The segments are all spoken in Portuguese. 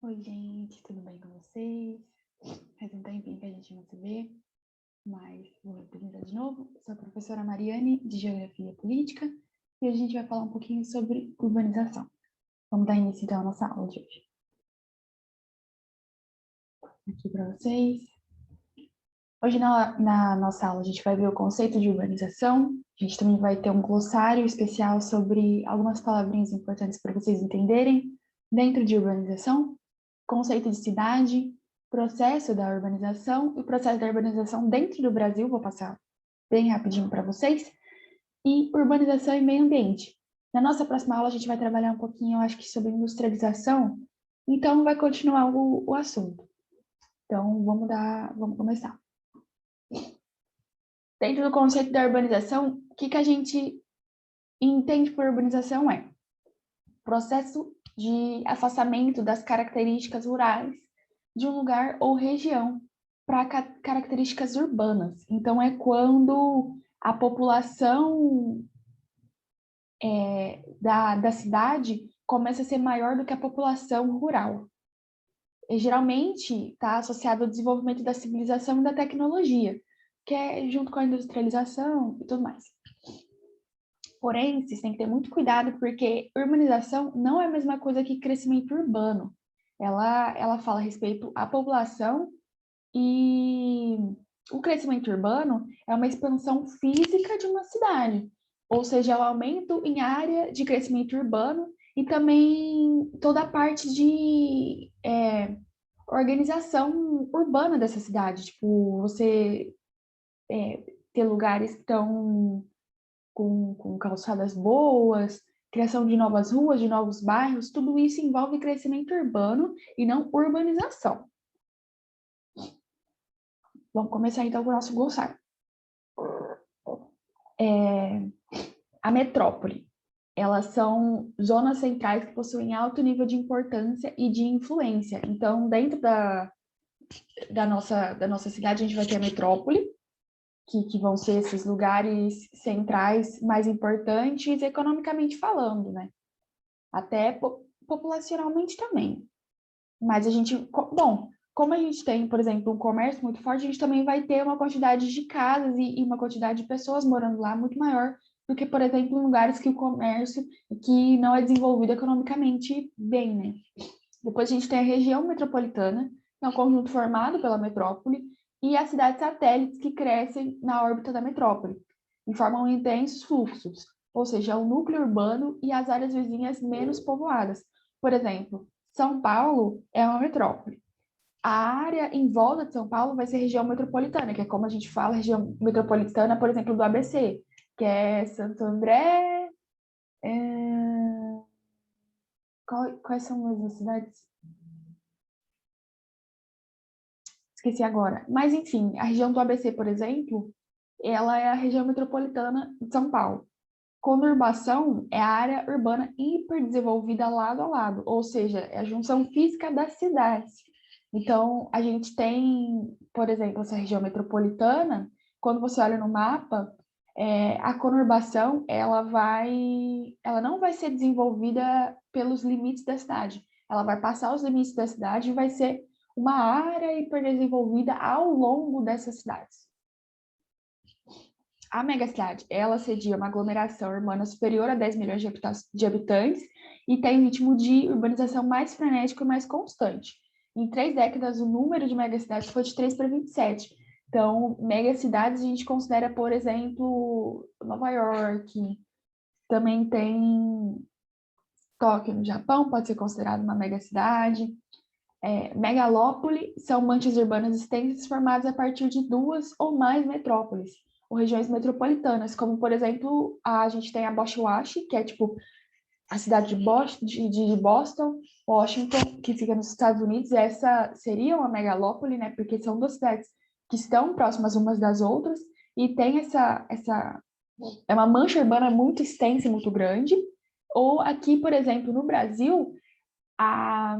Oi, gente, tudo bem com vocês? Faz um tempinho que a gente não se vê, mas vou me apresentar de novo. Sou a professora Mariane, de Geografia Política, e hoje a gente vai falar um pouquinho sobre urbanização. Vamos dar início, então, à nossa aula de hoje. Aqui para vocês. Hoje, na nossa aula, a gente vai ver o conceito de urbanização. A gente também vai ter um glossário especial sobre algumas palavrinhas importantes para vocês entenderem dentro de urbanização. Conceito de cidade, processo da urbanização e o processo da urbanização dentro do Brasil, vou passar bem rapidinho para vocês, e urbanização e meio ambiente. Na nossa próxima aula a gente vai trabalhar um pouquinho, eu acho que sobre industrialização, então vai continuar o assunto. Então vamos começar. Dentro do conceito da urbanização, o que a gente entende por urbanização é processo de afastamento das características rurais de um lugar ou região para características urbanas. Então, é quando a população da cidade começa a ser maior do que a população rural. E, geralmente, está associado ao desenvolvimento da civilização e da tecnologia, que é junto com a industrialização e tudo mais. Porém, vocês têm que ter muito cuidado, porque urbanização não é a mesma coisa que crescimento urbano. Ela fala a respeito à população e o crescimento urbano é uma expansão física de uma cidade, ou seja, é o aumento em área de crescimento urbano e também toda a parte de organização urbana dessa cidade, tipo, você ter lugares que estão com calçadas boas, criação de novas ruas, de novos bairros, tudo isso envolve crescimento urbano e não urbanização. Vamos começar então com o nosso glossário. A metrópole. Elas são zonas centrais que possuem alto nível de importância e de influência. Então, dentro da nossa cidade, a gente vai ter a metrópole, que vão ser esses lugares centrais mais importantes economicamente falando, né? Até populacionalmente também. Mas a gente, bom, como a gente tem, por exemplo, um comércio muito forte, a gente também vai ter uma quantidade de casas e uma quantidade de pessoas morando lá muito maior do que, por exemplo, em lugares que o comércio que não é desenvolvido economicamente bem, né? Depois a gente tem a região metropolitana, que é um conjunto formado pela metrópole, e as cidades satélites que crescem na órbita da metrópole e formam intensos fluxos, ou seja, o núcleo urbano e as áreas vizinhas menos povoadas. Por exemplo, São Paulo é uma metrópole. A área em volta de São Paulo vai ser região metropolitana, que é como a gente fala, região metropolitana, por exemplo, do ABC, que é Santo André. Quais são as cidades? Esqueci agora. Mas, enfim, a região do ABC, por exemplo, ela é a região metropolitana de São Paulo. Conurbação é a área urbana hiperdesenvolvida lado a lado, ou seja, é a junção física das cidades. Então, a gente tem, por exemplo, essa região metropolitana, quando você olha no mapa, a conurbação, ela não vai ser desenvolvida pelos limites da cidade, ela vai passar os limites da cidade e vai ser uma área hiperdesenvolvida ao longo dessas cidades. A megacidade, ela cedia uma aglomeração urbana superior a 10 milhões de habitantes e tem um ritmo de urbanização mais frenético e mais constante. Em 3 décadas, o número de megacidades foi de 3 para 27. Então, megacidades a gente considera, por exemplo, Nova York, também tem Tóquio, no Japão, pode ser considerado uma megacidade. Megalópole são manchas urbanas extensas formadas a partir de 2 ou mais metrópoles, ou regiões metropolitanas, como, por exemplo, a gente tem a Boston, que é tipo a cidade de Boston, Washington, que fica nos Estados Unidos. Essa seria uma megalópole, né, porque são 2 cidades que estão próximas umas das outras, e tem é uma mancha urbana muito extensa e muito grande. Ou aqui, por exemplo, no Brasil, a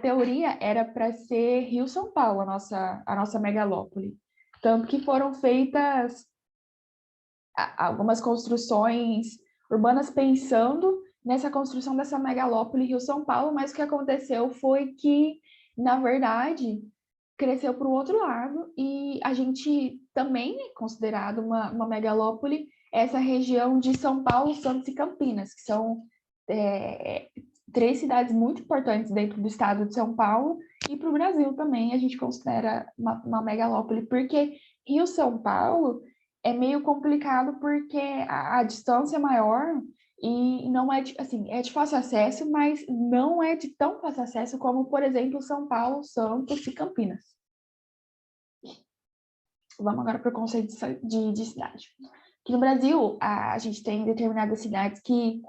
teoria era para ser Rio-São Paulo, a nossa megalópole. Tanto que foram feitas algumas construções urbanas pensando nessa construção dessa megalópole Rio-São Paulo, mas o que aconteceu foi que, na verdade, cresceu para o outro lado e a gente também é considerado uma megalópole essa região de São Paulo, Santos e Campinas, que são três cidades muito importantes dentro do estado de São Paulo e para o Brasil também a gente considera uma megalópole, porque Rio-São Paulo é meio complicado porque a distância é maior e não é assim, é de fácil acesso, mas não é de tão fácil acesso como, por exemplo, São Paulo, Santos e Campinas. Vamos agora para o conceito de cidade. Aqui no Brasil, a gente tem determinadas cidades que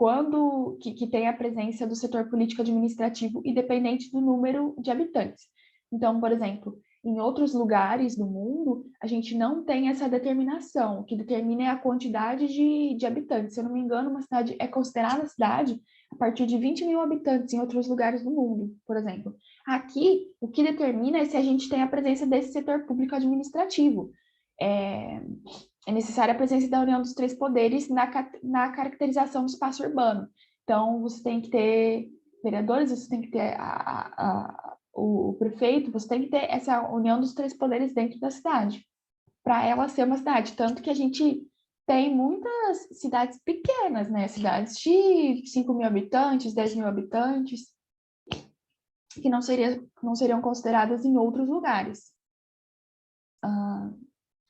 tem a presença do setor político administrativo independente do número de habitantes. Então, por exemplo, em outros lugares do mundo, a gente não tem essa determinação. O que determina é a quantidade de habitantes. Se eu não me engano, uma cidade é considerada cidade a partir de 20 mil habitantes em outros lugares do mundo, por exemplo. Aqui, o que determina é se a gente tem a presença desse setor público administrativo. É necessária a presença da união dos três poderes na caracterização do espaço urbano. Então, você tem que ter vereadores, você tem que ter o prefeito, você tem que ter essa união dos três poderes dentro da cidade, para ela ser uma cidade. Tanto que a gente tem muitas cidades pequenas, né? Cidades de 5 mil habitantes, 10 mil habitantes, que não seriam consideradas em outros lugares.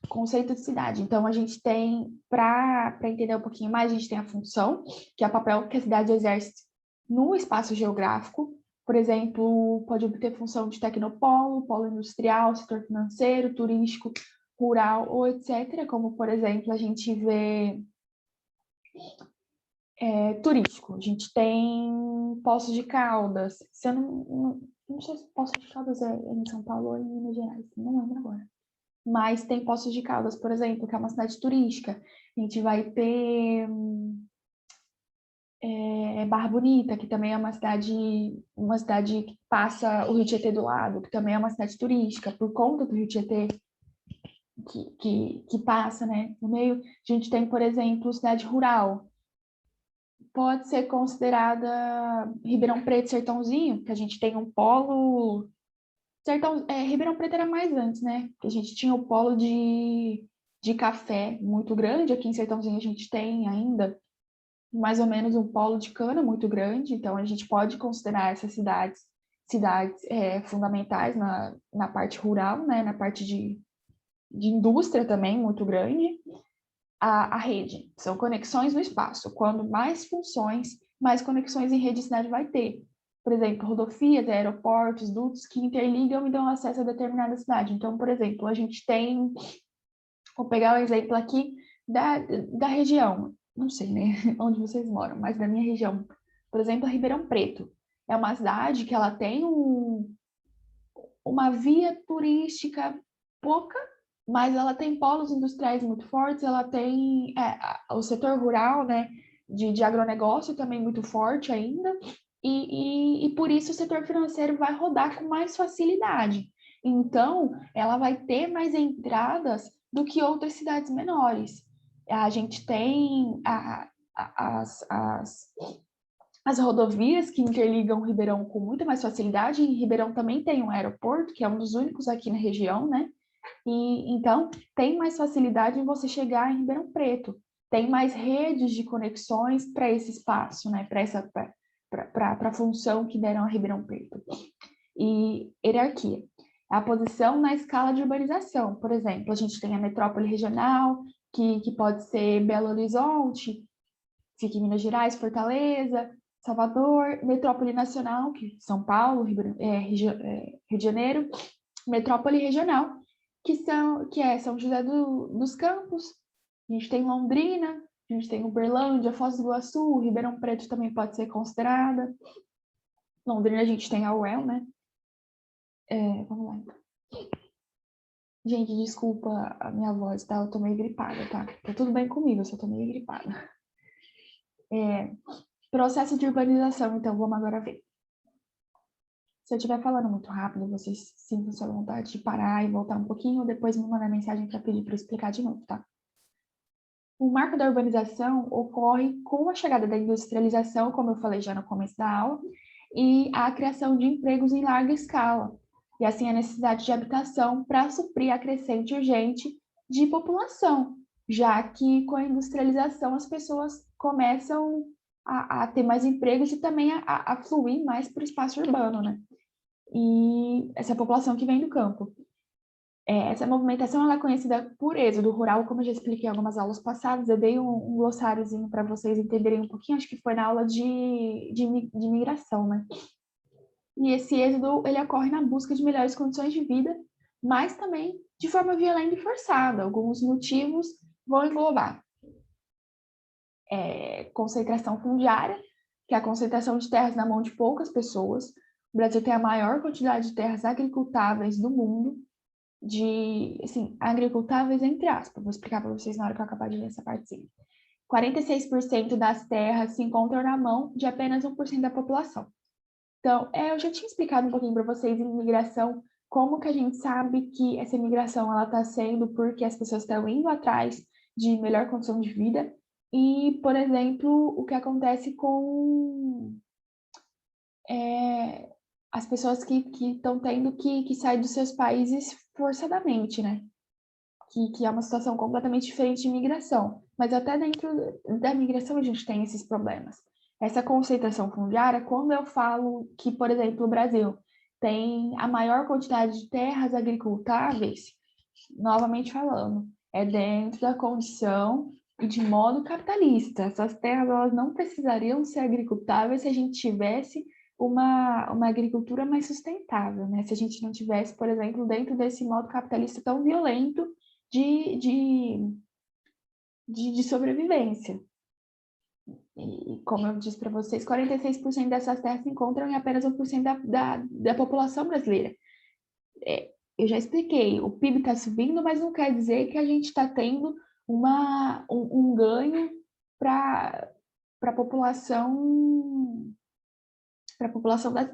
Conceito de cidade. Então, a gente tem, para entender um pouquinho mais, a gente tem a função, que é o papel que a cidade exerce no espaço geográfico. Por exemplo, pode obter função de tecnopolo, polo industrial, setor financeiro, turístico, rural ou etc. Como, por exemplo, a gente vê turístico. A gente tem Poços de Caldas. Se eu não sei se Poços de Caldas é em São Paulo ou em Minas Gerais, não lembro agora. Mas tem Poços de Caldas, por exemplo, que é uma cidade turística. A gente vai ter Barra Bonita, que também é uma cidade que passa o Rio Tietê do lado, que também é uma cidade turística, por conta do Rio Tietê que passa, né, no meio. A gente tem, por exemplo, cidade rural. Pode ser considerada Ribeirão Preto, Sertãozinho, que a gente tem um polo... Ribeirão Preto era mais antes, né? A gente tinha o polo de café muito grande. Aqui em Sertãozinho a gente tem ainda mais ou menos um polo de cana muito grande. Então a gente pode considerar essas cidades fundamentais na parte rural, né? Na parte de indústria também muito grande. A rede são conexões no espaço. Quando mais funções, mais conexões em rede a cidade vai ter. Por exemplo, rodovias, aeroportos, dutos que interligam e dão acesso a determinada cidade. Então, por exemplo, a gente tem... Vou pegar o exemplo aqui da região. Não sei, né, onde vocês moram, mas da minha região. Por exemplo, a Ribeirão Preto. É uma cidade que ela tem uma via turística pouca, mas ela tem polos industriais muito fortes, ela tem o setor rural, né, de agronegócio também muito forte ainda, e por isso o setor financeiro vai rodar com mais facilidade. Então, ela vai ter mais entradas do que outras cidades menores. A gente tem as rodovias que interligam Ribeirão com muita mais facilidade. Em Ribeirão também tem um aeroporto, que é um dos únicos aqui na região, né? E então tem mais facilidade em você chegar em Ribeirão Preto. Tem mais redes de conexões para esse espaço, né? Para a função que deram a Ribeirão Preto. E hierarquia. A posição na escala de urbanização. Por exemplo, a gente tem a metrópole regional, que pode ser Belo Horizonte, fica em Minas Gerais, Fortaleza, Salvador, metrópole nacional, que São Paulo, Rio de Janeiro, metrópole regional, que é São José dos Campos, a gente tem Londrina, a gente tem Uberlândia, Foz do Iguaçu, Ribeirão Preto também pode ser considerada. Londrina a gente tem a UEL, né? Vamos lá, então. Gente, desculpa a minha voz, tá? Eu tô meio gripada, tá? Tá tudo bem comigo, eu só tô meio gripada. Processo de urbanização, então, vamos agora ver. Se eu estiver falando muito rápido, vocês sintam-se à vontade de parar e voltar um pouquinho, ou depois me mandar mensagem para pedir para eu explicar de novo, tá? O marco da urbanização ocorre com a chegada da industrialização, como eu falei já no começo da aula, e a criação de empregos em larga escala, e assim a necessidade de habitação para suprir a crescente urgente de população, já que com a industrialização as pessoas começam a ter mais empregos e também a fluir mais para o espaço urbano, né? E essa população que vem do campo. Essa movimentação ela é conhecida por êxodo rural, como eu já expliquei em algumas aulas passadas, eu dei um glossáriozinho para vocês entenderem um pouquinho, acho que foi na aula de migração, né? E esse êxodo, ele ocorre na busca de melhores condições de vida, mas também de forma violenta e forçada. Alguns motivos vão englobar concentração fundiária, que é a concentração de terras na mão de poucas pessoas. O Brasil tem a maior quantidade de terras agricultáveis do mundo, assim, agricultáveis entre aspas. Vou explicar para vocês na hora que eu acabar de ler essa partezinha. 46% das terras se encontram na mão de apenas 1% da população. Então, eu já tinha explicado um pouquinho para vocês em imigração, como que a gente sabe que essa imigração ela está sendo porque as pessoas estão indo atrás de melhor condição de vida e, por exemplo, o que acontece com as pessoas que estão tendo que sair dos seus países forçadamente, né? Que é uma situação completamente diferente de imigração. Mas até dentro da migração a gente tem esses problemas. Essa concentração fundiária, quando eu falo que, por exemplo, o Brasil tem a maior quantidade de terras agricultáveis, novamente falando, é dentro da condição e de modo capitalista. Essas terras elas não precisariam ser agricultáveis se a gente tivesse uma agricultura mais sustentável, né? Se a gente não tivesse, por exemplo, dentro desse modo capitalista tão violento de sobrevivência. E como eu disse para vocês, 46% dessas terras se encontram em apenas 1% da população brasileira. Eu já expliquei, o PIB está subindo, mas não quer dizer que a gente está tendo um ganho para a população das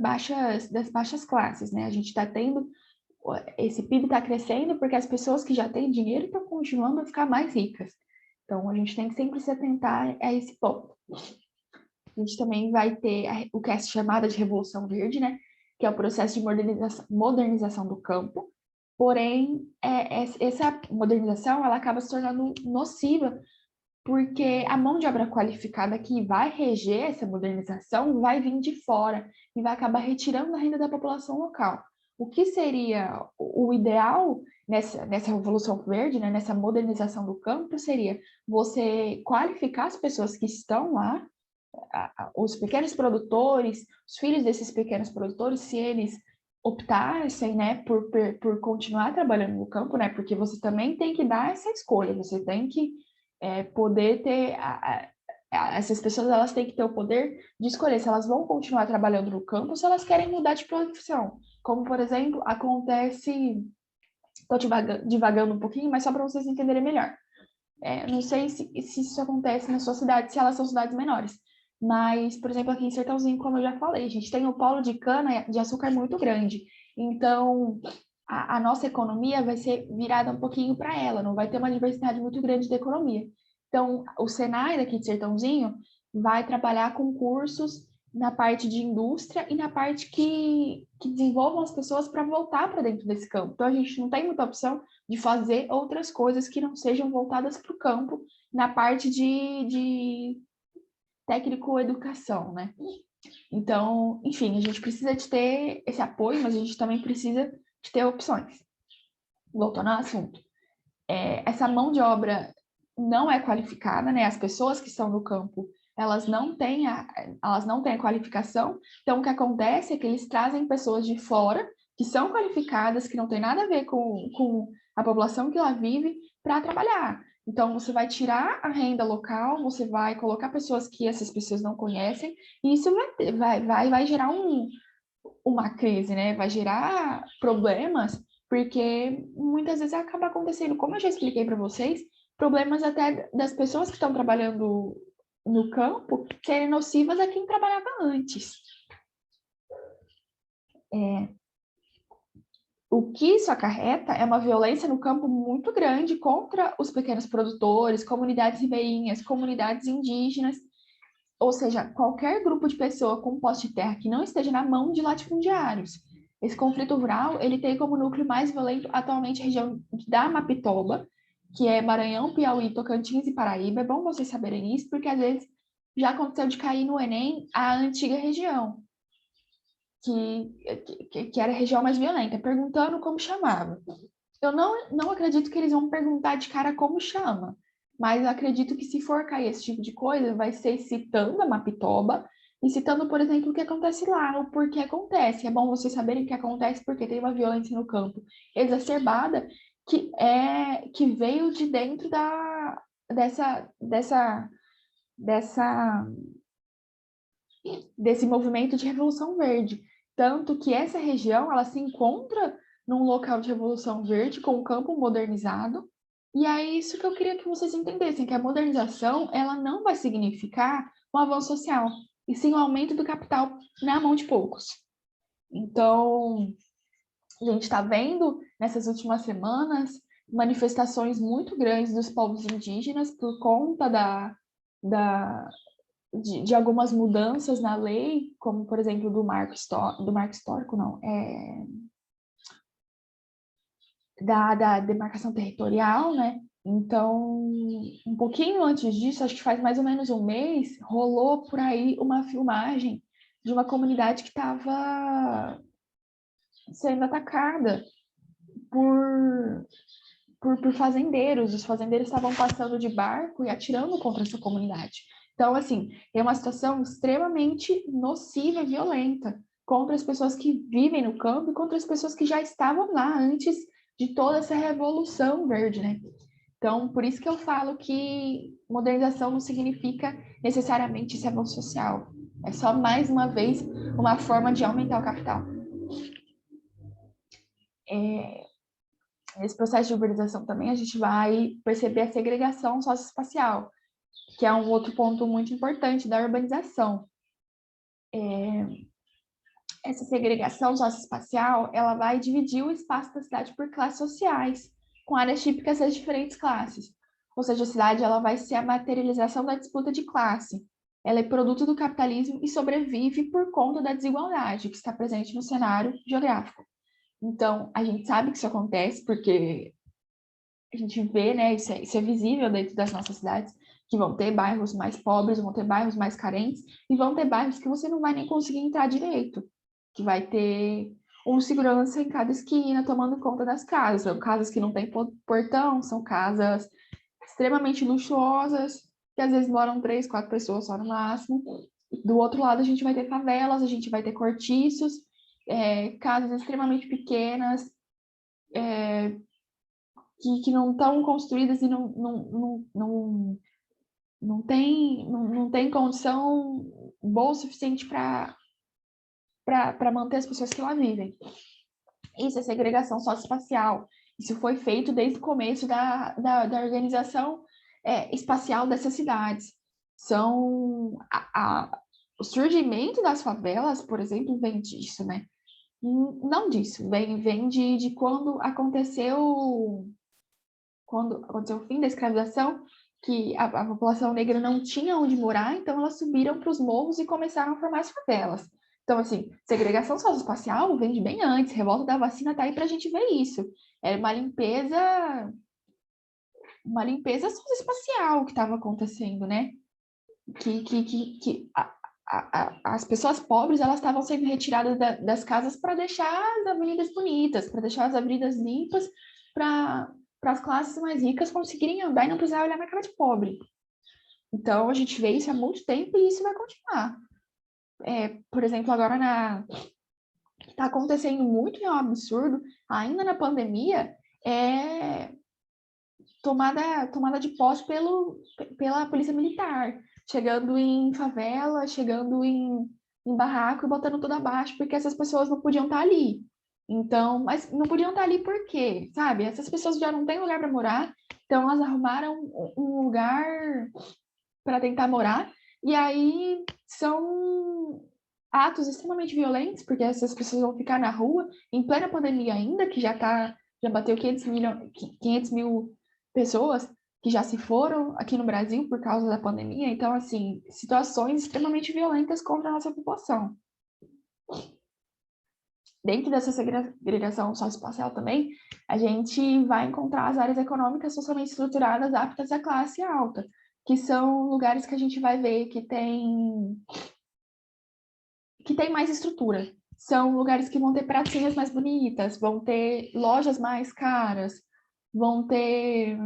baixas classes, né? A gente está tendo esse PIB está crescendo porque as pessoas que já têm dinheiro estão continuando a ficar mais ricas. Então, a gente tem que sempre se atentar a esse ponto. A gente também vai ter o que é chamada de Revolução Verde, né? Que é o processo de modernização do campo. Porém, essa modernização ela acaba se tornando nociva porque a mão de obra qualificada que vai reger essa modernização vai vir de fora e vai acabar retirando a renda da população local. O que seria o ideal nessa Revolução Verde, né, nessa modernização do campo, seria você qualificar as pessoas que estão lá, os pequenos produtores, os filhos desses pequenos produtores, se eles optassem, né, por continuar trabalhando no campo, né, porque você também tem que dar essa escolha, você tem que poder ter essas pessoas elas têm que ter o poder de escolher se elas vão continuar trabalhando no campo ou se elas querem mudar de profissão. Como, por exemplo, acontece... Estou divagando um pouquinho, mas só para vocês entenderem melhor. Não sei se isso acontece na sua cidade, se elas são cidades menores. Mas, por exemplo, aqui em Sertãozinho, como eu já falei, a gente tem um polo de cana de açúcar muito grande. Então, a nossa economia vai ser virada um pouquinho para ela, não vai ter uma diversidade muito grande de economia. Então, o Senai daqui de Sertãozinho vai trabalhar com cursos na parte de indústria e na parte que desenvolvam as pessoas para voltar para dentro desse campo. Então, a gente não tem muita opção de fazer outras coisas que não sejam voltadas para o campo na parte de técnico-educação, né? Então, enfim, a gente precisa de ter esse apoio, mas a gente também precisa de ter opções. Voltando ao assunto. Essa mão de obra não é qualificada, né? As pessoas que estão no campo, elas não têm a qualificação. Então, o que acontece é que eles trazem pessoas de fora, que são qualificadas, que não tem nada a ver com a população que lá vive, para trabalhar. Então, você vai tirar a renda local, você vai colocar pessoas que essas pessoas não conhecem, e isso vai gerar uma crise, né? Vai gerar problemas, porque muitas vezes acaba acontecendo, como eu já expliquei para vocês, problemas até das pessoas que estão trabalhando no campo serem nocivas a quem trabalhava antes. o que isso acarreta é uma violência no campo muito grande contra os pequenos produtores, comunidades ribeirinhas, comunidades indígenas, ou seja, qualquer grupo de pessoa com posse de terra que não esteja na mão de latifundiários. Esse conflito rural, ele tem como núcleo mais violento atualmente a região da Mapitoba, que é Maranhão, Piauí, Tocantins e Paraíba. É bom vocês saberem isso, porque às vezes já aconteceu de cair no Enem a antiga região, que era a região mais violenta, perguntando como chamava. Eu não acredito que eles vão perguntar de cara como chama, mas acredito que se for cair esse tipo de coisa, vai ser citando a Mapitoba e citando, por exemplo, o que acontece lá, o porquê acontece. É bom vocês saberem o que acontece porque tem uma violência no campo exacerbada que veio de dentro dessa desse movimento de Revolução Verde. Tanto que essa região ela se encontra num local de Revolução Verde com o campo modernizado. E é isso que eu queria que vocês entendessem, que a modernização ela não vai significar um avanço social, e sim o aumento do capital na mão de poucos. Então, a gente está vendo nessas últimas semanas manifestações muito grandes dos povos indígenas por conta de algumas mudanças na lei, como, por exemplo, do marco histórico, não, da demarcação territorial, né? Então, um pouquinho antes disso, acho que faz mais ou menos um mês, rolou por aí uma filmagem de uma comunidade que estava sendo atacada por fazendeiros. Os fazendeiros estavam passando de barco e atirando contra essa comunidade. Então, assim, é uma situação extremamente nociva e violenta contra as pessoas que vivem no campo e contra as pessoas que já estavam lá antes de toda essa revolução verde, né? Então, por isso que eu falo que modernização não significa necessariamente esse avanço social. É só, mais uma vez, uma forma de aumentar o capital. Nesse processo de urbanização também, a gente vai perceber a segregação socioespacial, que é um outro ponto muito importante da urbanização. Essa segregação socioespacial, ela vai dividir o espaço da cidade por classes sociais, com áreas típicas das diferentes classes. Ou seja, a cidade ela vai ser a materialização da disputa de classe. Ela é produto do capitalismo e sobrevive por conta da desigualdade que está presente no cenário geográfico. Então, a gente sabe que isso acontece porque a gente vê, né, isso é visível dentro das nossas cidades, que vão ter bairros mais pobres, vão ter bairros mais carentes, e vão ter bairros que você não vai nem conseguir entrar direito, que vai ter um segurança em cada esquina tomando conta das casas. São casas que não têm portão, são casas extremamente luxuosas, que às vezes moram 3, 4 pessoas só no máximo. Do outro lado, a gente vai ter favelas, a gente vai ter cortiços, casas extremamente pequenas, que não estão construídas e não tem condição boa o suficiente para manter as pessoas que lá vivem. Isso é segregação socioespacial. Isso foi feito desde o começo da organização espacial dessas cidades. O surgimento das favelas, por exemplo, vem disso, né? Não disso, vem de quando aconteceu o fim da escravização, que a população negra não tinha onde morar, então elas subiram para os morros e começaram a formar as favelas. Então, assim, segregação socioespacial vem de bem antes, revolta da vacina está aí para a gente ver isso. Era uma limpeza socioespacial que estava acontecendo, né? As pessoas pobres elas estavam sendo retiradas das casas para deixar as avenidas bonitas, para deixar as avenidas limpas, para as classes mais ricas conseguirem andar e não precisar olhar na cara de pobre. Então, a gente vê isso há muito tempo e isso vai continuar. Por exemplo, agora está acontecendo muito, é um absurdo, ainda na pandemia, tomada de posse pela polícia militar, chegando em favela, chegando em barraco e botando tudo abaixo, porque essas pessoas não podiam estar ali. Então, mas não podiam estar ali por quê? Sabe? Essas pessoas já não têm lugar para morar, então elas arrumaram um lugar para tentar morar, e aí atos extremamente violentos, porque essas pessoas vão ficar na rua, em plena pandemia ainda, que já bateu 500 mil pessoas que já se foram aqui no Brasil por causa da pandemia. Então, assim, situações extremamente violentas contra a nossa população. Dentro dessa segregação socioespacial também, a gente vai encontrar as áreas econômicas socialmente estruturadas aptas à classe alta, que são lugares que a gente vai ver que tem mais estrutura. São lugares que vão ter pracinhas mais bonitas, vão ter lojas mais caras, vão ter,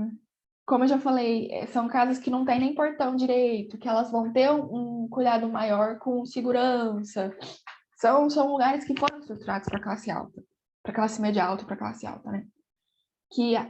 como eu já falei, são casas que não têm nem portão direito, que elas vão ter um cuidado maior com segurança. São lugares que foram estruturados para classe alta, para classe média alta e para classe alta, né?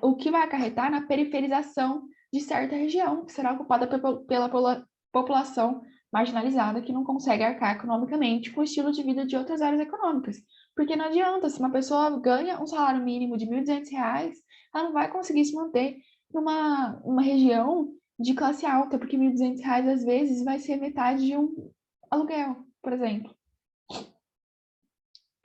O que vai acarretar na periferização de certa região, que será ocupada pela população marginalizada que não consegue arcar economicamente com o estilo de vida de outras áreas econômicas. Porque não adianta, se uma pessoa ganha um salário mínimo de R$ 1.200, ela não vai conseguir se manter numa região de classe alta, porque R$ 1.200 às vezes vai ser metade de um aluguel, por exemplo.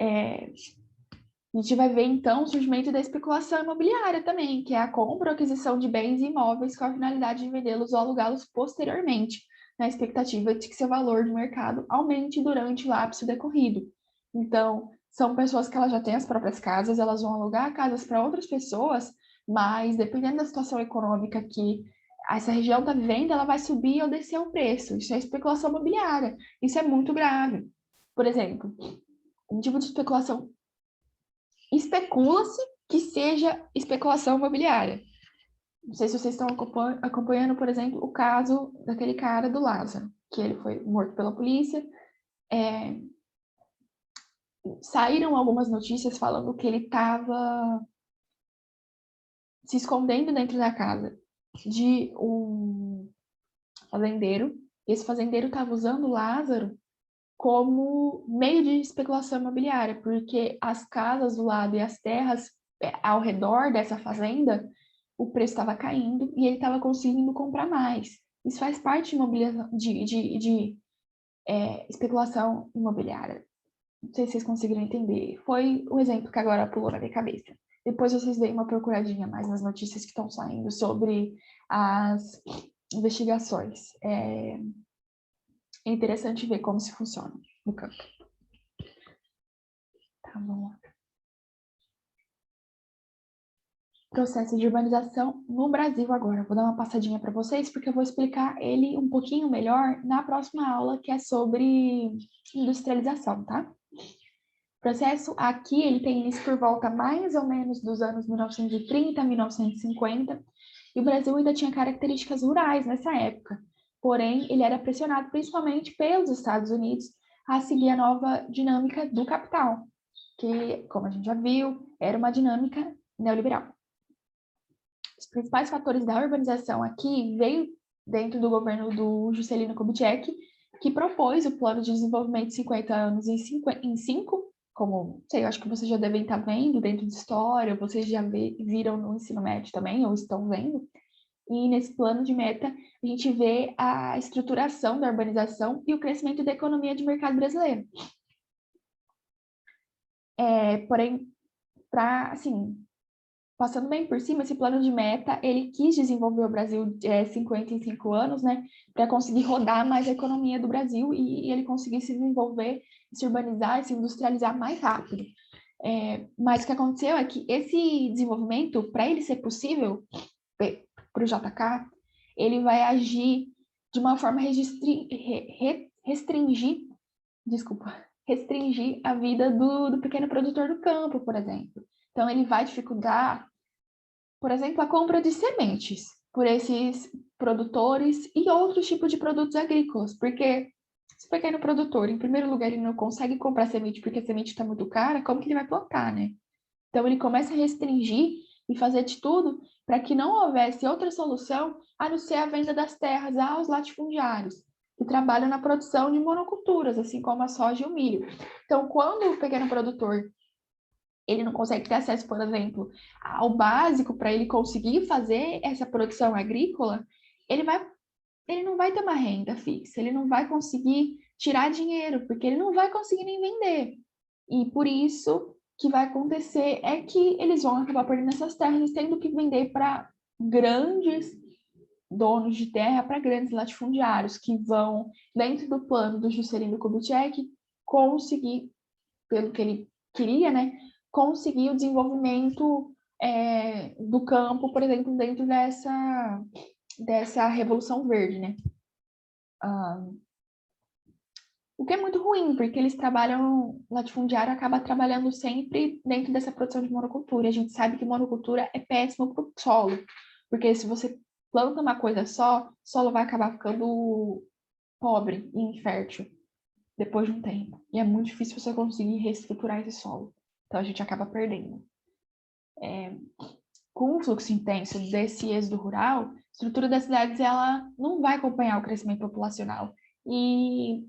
A gente vai ver, então, o surgimento da especulação imobiliária também, que é a compra ou aquisição de bens e imóveis com a finalidade de vendê-los ou alugá-los posteriormente, na expectativa de que seu valor de mercado aumente durante o lapso decorrido. Então, são pessoas que elas já têm as próprias casas, elas vão alugar casas para outras pessoas, mas dependendo da situação econômica que essa região está vivendo, ela vai subir ou descer o preço. Isso é especulação imobiliária. Isso é muito grave. Por exemplo, um tipo de especulação especula-se que seja especulação imobiliária. Não sei se vocês estão acompanhando, por exemplo, o caso daquele cara do Lázaro, que ele foi morto pela polícia. Saíram algumas notícias falando que ele estava se escondendo dentro da casa de um fazendeiro. E esse fazendeiro estava usando o Lázaro como meio de especulação imobiliária, porque as casas do lado e as terras ao redor dessa fazenda, o preço estava caindo e ele estava conseguindo comprar mais. Isso faz parte de especulação imobiliária. Não sei se vocês conseguiram entender. Foi um exemplo que agora pulou na minha cabeça. Depois vocês deem uma procuradinha mais nas notícias que estão saindo sobre as investigações. É interessante ver como se funciona no campo. Tá, vamos lá. Processo de urbanização no Brasil agora. Vou dar uma passadinha para vocês, porque eu vou explicar ele um pouquinho melhor na próxima aula, que é sobre industrialização, tá? O processo aqui, ele tem início por volta mais ou menos dos anos 1930, 1950, e o Brasil ainda tinha características rurais nessa época. Porém, ele era pressionado principalmente pelos Estados Unidos a seguir a nova dinâmica do capital, que, como a gente já viu, era uma dinâmica neoliberal. Os principais fatores da urbanização aqui veio dentro do governo do Juscelino Kubitschek, que propôs o plano de desenvolvimento de 50 anos em 5, como, sei, eu acho que vocês já devem estar vendo dentro de história, vocês já viram no ensino médio também, ou estão vendo. E nesse plano de meta, a gente vê a estruturação da urbanização e o crescimento da economia de mercado brasileiro. Porém, assim, passando bem por cima, esse plano de meta, ele quis desenvolver o Brasil 55 anos, né, para conseguir rodar mais a economia do Brasil e ele conseguir se desenvolver, se urbanizar e se industrializar mais rápido. Mas o que aconteceu é que esse desenvolvimento, para ele ser possível, para o JK, ele vai agir de uma forma restringir a vida do pequeno produtor do campo, por exemplo. Então, ele vai dificultar, por exemplo, a compra de sementes por esses produtores e outros tipos de produtos agrícolas, porque se o pequeno produtor, em primeiro lugar, ele não consegue comprar semente porque a semente está muito cara, como que ele vai plantar, né? Então, ele começa a restringir e fazer de tudo para que não houvesse outra solução a não ser a venda das terras aos latifundiários, que trabalham na produção de monoculturas, assim como a soja e o milho. Então, quando o pequeno produtor ele não consegue ter acesso, por exemplo, ao básico para ele conseguir fazer essa produção agrícola, ele não vai ter uma renda fixa, ele não vai conseguir tirar dinheiro, porque ele não vai conseguir nem vender. E por isso que vai acontecer é que eles vão acabar perdendo essas terras, tendo que vender para grandes donos de terra, para grandes latifundiários, que vão, dentro do plano do Juscelino Kubitschek, conseguir, pelo que ele queria, né, conseguir o desenvolvimento do campo, por exemplo, dentro dessa Revolução Verde, né? O que é muito ruim, porque eles trabalham, o latifundiário acaba trabalhando sempre dentro dessa produção de monocultura. A gente sabe que monocultura é péssimo para o solo, porque se você planta uma coisa só, o solo vai acabar ficando pobre e infértil depois de um tempo. E é muito difícil você conseguir reestruturar esse solo. Então a gente acaba perdendo. Com o fluxo intenso desse êxodo rural, a estrutura das cidades ela não vai acompanhar o crescimento populacional. E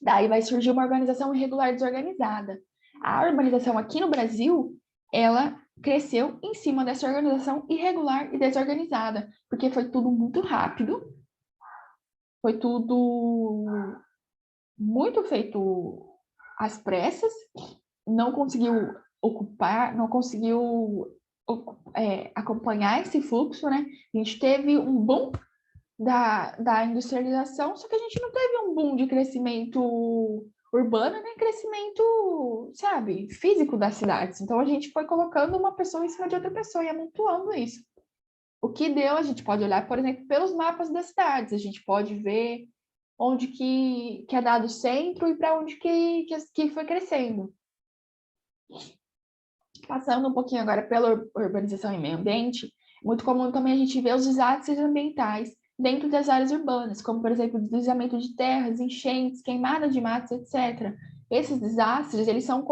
daí vai surgir uma organização irregular desorganizada. A urbanização aqui no Brasil, ela cresceu em cima dessa organização irregular e desorganizada, porque foi tudo muito rápido, foi tudo muito feito às pressas, não conseguiu ocupar, não conseguiu acompanhar esse fluxo, né? A gente teve um boom da industrialização, só que a gente não teve um boom de crescimento urbano, nem crescimento, sabe, físico das cidades. Então a gente foi colocando uma pessoa em cima de outra pessoa e amontoando isso. O que deu, a gente pode olhar, por exemplo, pelos mapas das cidades, a gente pode ver onde que é dado o centro e para onde que foi crescendo. Passando um pouquinho agora pela urbanização e meio ambiente, muito comum também a gente ver os desastres ambientais dentro das áreas urbanas, como, por exemplo, deslizamento de terras, enchentes, queimada de matos, etc. Esses desastres, eles são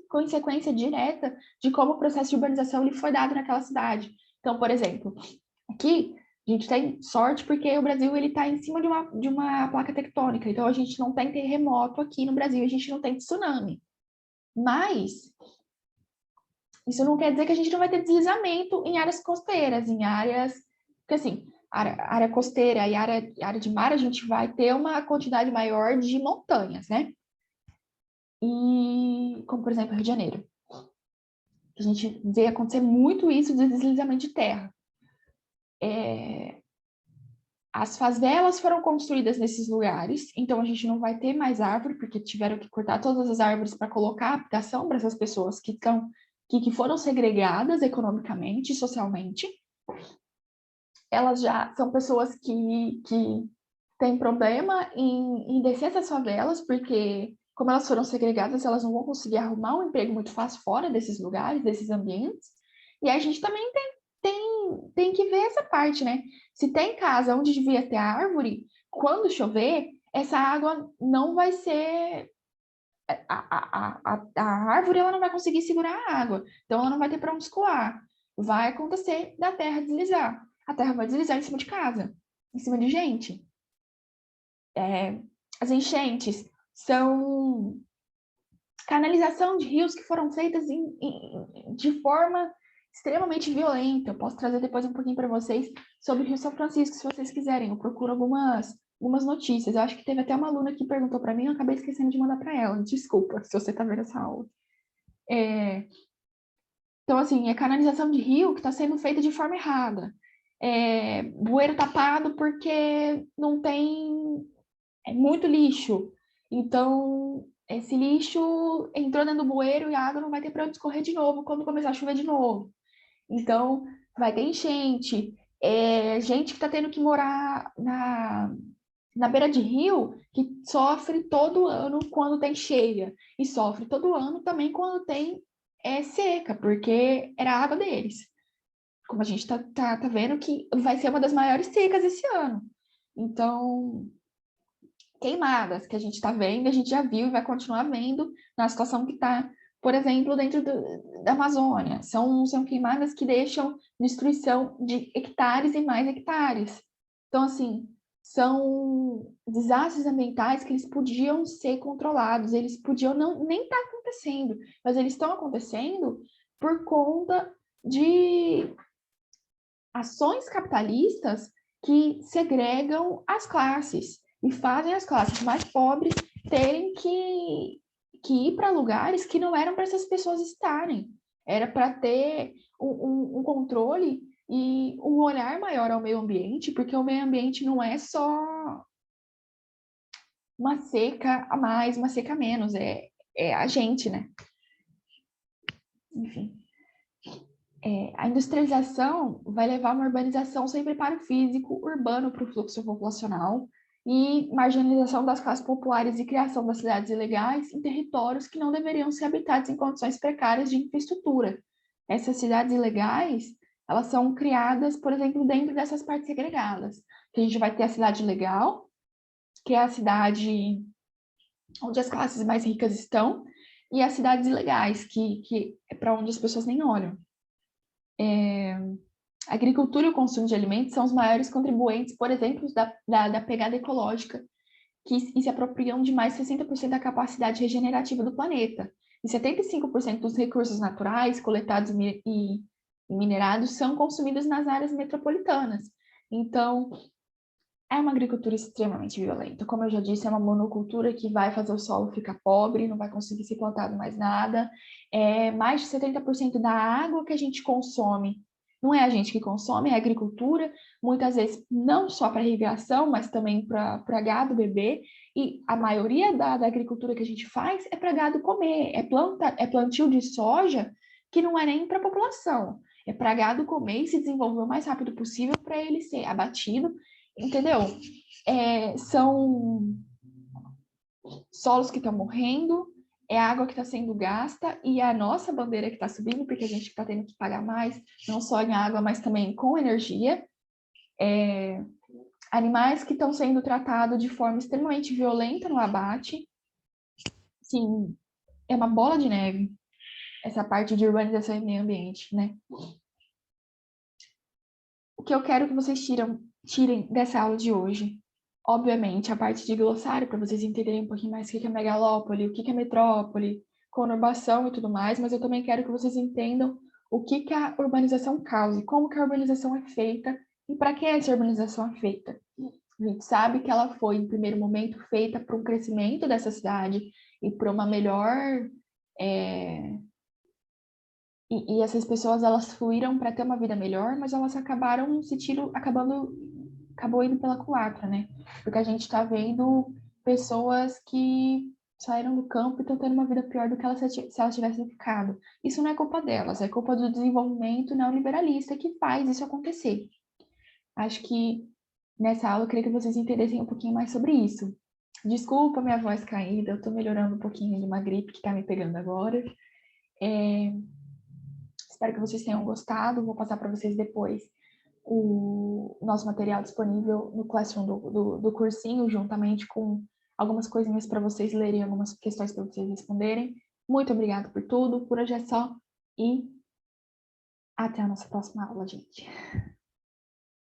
consequência direta de como o processo de urbanização ele foi dado naquela cidade. Então, por exemplo, aqui a gente tem sorte porque o Brasil ele está em cima de uma placa tectônica, então a gente não tem terremoto aqui no Brasil, a gente não tem tsunami. Mas isso não quer dizer que a gente não vai ter deslizamento em áreas costeiras, em áreas... Porque, assim, área costeira e área de mar, a gente vai ter uma quantidade maior de montanhas, né? E, como, por exemplo, Rio de Janeiro. A gente vê acontecer muito isso de deslizamento de terra. As favelas foram construídas nesses lugares, então a gente não vai ter mais árvore, porque tiveram que cortar todas as árvores para colocar habitação para essas pessoas que foram segregadas economicamente e socialmente. Elas já são pessoas que têm problema em descer essas favelas, porque como elas foram segregadas, elas não vão conseguir arrumar um emprego muito fácil fora desses lugares, desses ambientes. E a gente também tem que ver essa parte, né? Se tem casa onde devia ter árvore, quando chover, essa água não vai ser... A árvore ela não vai conseguir segurar a água, então ela não vai ter para onde escoar. Vai acontecer da terra deslizar. A terra vai deslizar em cima de casa, em cima de gente. As enchentes são canalização de rios que foram feitas de forma extremamente violenta. Eu posso trazer depois um pouquinho para vocês sobre o Rio São Francisco, se vocês quiserem. Eu procuro algumas notícias. Eu acho que teve até uma aluna que perguntou para mim, eu acabei esquecendo de mandar para ela. Desculpa se você está vendo essa aula. Então, assim, é canalização de rio que está sendo feita de forma errada. Bueiro tapado porque não tem muito lixo. Então, esse lixo entrou dentro do bueiro e a água não vai ter para onde escorrer de novo quando começar a chover de novo. Então, vai ter enchente. Gente que está tendo que morar na beira de rio, que sofre todo ano quando tem cheia. E sofre todo ano também quando tem seca, porque era a água deles. Como a gente tá vendo que vai ser uma das maiores secas esse ano. Então, queimadas que a gente está vendo, a gente já viu e vai continuar vendo na situação que está, por exemplo, dentro da Amazônia. São queimadas que deixam destruição de hectares e mais hectares. Então, assim, são desastres ambientais que eles podiam ser controlados, eles podiam nem estar acontecendo, mas eles estão acontecendo por conta de ações capitalistas que segregam as classes. e fazem as classes mais pobres terem que ir para lugares que não eram para essas pessoas estarem. Era para ter um controle e um olhar maior ao meio ambiente, porque o meio ambiente não é só uma seca a mais, uma seca a menos, é a gente, né? Enfim. A industrialização vai levar uma urbanização sem preparo físico urbano para o fluxo populacional e marginalização das classes populares e criação das cidades ilegais em territórios que não deveriam ser habitados em condições precárias de infraestrutura. Essas cidades ilegais, elas são criadas, por exemplo, dentro dessas partes segregadas. Que a gente vai ter a cidade legal, que é a cidade onde as classes mais ricas estão, e as cidades ilegais, que é para onde as pessoas nem olham. A agricultura e o consumo de alimentos são os maiores contribuintes, por exemplo, da pegada ecológica, que se apropriam de mais de 60% da capacidade regenerativa do planeta. E 75% dos recursos naturais coletados e minerados são consumidos nas áreas metropolitanas. Então, é uma agricultura extremamente violenta. Como eu já disse, é uma monocultura que vai fazer o solo ficar pobre, não vai conseguir ser plantado mais nada. Mais de 70% da água que a gente consome não é a gente que consome, é a agricultura, muitas vezes não só para irrigação, mas também para gado beber. E a maioria da agricultura que a gente faz é para gado comer, é plantio de soja que não é nem para a população, é para gado comer e se desenvolver o mais rápido possível para ele ser abatido, entendeu? São solos que estão morrendo, é água que está sendo gasta e a nossa bandeira que está subindo, porque a gente está tendo que pagar mais, não só em água, mas também com energia. Animais que estão sendo tratados de forma extremamente violenta no abate. Sim, é uma bola de neve essa parte de urbanização e meio ambiente, né? O que eu quero que vocês tirem dessa aula de hoje, obviamente, a parte de glossário, para vocês entenderem um pouquinho mais o que é megalópole, o que é metrópole, conurbação e tudo mais, mas eu também quero que vocês entendam o que a urbanização causa, como que a urbanização é feita e para que essa urbanização é feita. A gente sabe que ela foi, em primeiro momento, feita para um crescimento dessa cidade e para uma melhor... E essas pessoas, elas fluíram para ter uma vida melhor, mas elas acabaram acabou indo pela culatra, né? Porque a gente está vendo pessoas que saíram do campo e estão tendo uma vida pior do que se elas tivessem ficado. Isso não é culpa delas, é culpa do desenvolvimento neoliberalista que faz isso acontecer. Acho que nessa aula eu queria que vocês entendessem um pouquinho mais sobre isso. Desculpa minha voz caída, eu estou melhorando um pouquinho de uma gripe que está me pegando agora. Espero que vocês tenham gostado. Vou passar para vocês depois o nosso material disponível no Classroom do cursinho, juntamente com algumas coisinhas para vocês lerem, algumas questões para vocês responderem. Muito obrigada por tudo. Por hoje é só e até a nossa próxima aula, gente.